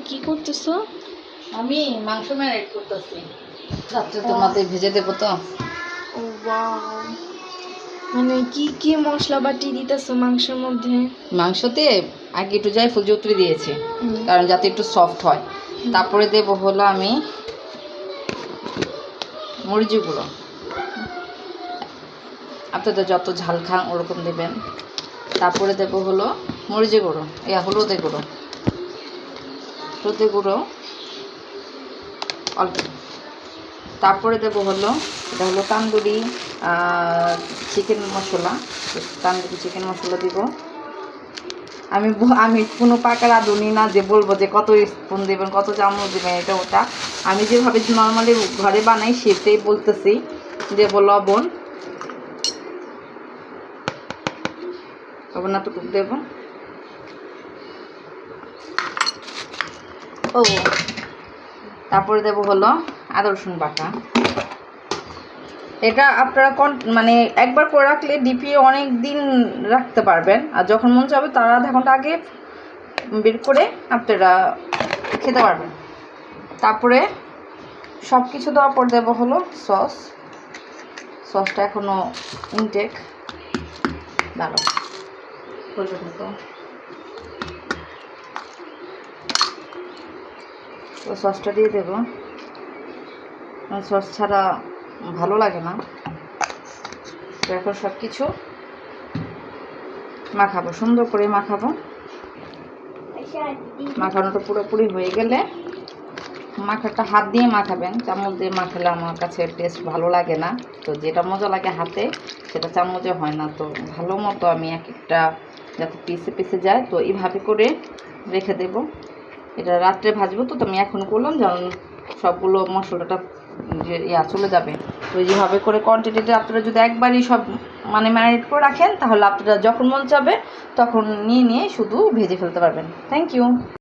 কি করতেছো? আমি মাংস ম্যারিনেট করতেছি, রাত্রে তোর মধ্যে ভেজে দেবো তো। ও ওয়াও, মানে কি কি মশলা বাটি দিতেছো মাংসের মধ্যে? মাংসতে আগে একটু জায়ফল জত্রি দিয়েছি, কারণ যাতে একটু সফট হয়। তারপরে দেবো হলো আমি মরিচি গুঁড়ো, আপনাদের যত ঝাল খান ওরকম দেবেন। তারপরে দেবো হলো মরিচি গুঁড়ো, হলুদের গুঁড়ো, হলুদের গুঁড়ো অল্প। তারপরে দেবো হলো, এটা হলো তান্দুরি চিকেন মশলা, তান্দুরি চিকেন মশলা দিব। আমি কোনো পাকা রাঁধুনি না যে বলবো যে কত স্পুন দেবেন, কত চামচ দেবেন, এটা ওটা। আমি যেভাবে নর্মালি ঘরে বানাই সেটাই বলতেছি। দেবো লবণ, লবণ এতটুকু দেবো। ও তারপরে দেবো হলো আদা রসুন বাটা। এটা আপনারা মানে একবার করে রাখলে ডিপি অনেক দিন রাখতে পারবেন, আর যখন মন চাবে তার আধা ঘন্টা আগে বের করে আপনারা খেতে পারবেন। তারপরে সব কিছু দেওয়ার পর দেবো হলো সসটা এখনও ইনটেক দাঁড়ো পর্যন্ত। তো সসটা দিয়ে দেবো, সস ছাড়া ভালো লাগে না। তো এখন সব কিছু মাখাবো, সুন্দর করে মাখাবো। মাখানোটা পুরোপুরি হয়ে গেলে মাখাটা হাত দিয়ে মাখাবেন, চামচ দিয়ে মাখালে আমার কাছে টেস্ট ভালো লাগে না। তো যেটা মজা লাগে হাতে সেটা চামচে হয় না। তো ভালো মতো আমি এক একটা যাতে পিসে পিসে যায়, তো এইভাবে করে রেখে দেব। এটা রাত্রে ভাজবো, তো আমি এখন করলাম যেমন সবগুলো মশলাটা যে চলে যাবে। তো যেভাবে করে কোয়ান্টিটিতে আপনারা যদি একবারই সব মানে ম্যারিনেট করে রাখেন, তাহলে আপনারা যখন মন চাবে তখন নিয়ে শুধু ভেজে ফেলতে পারবেন। Thank you.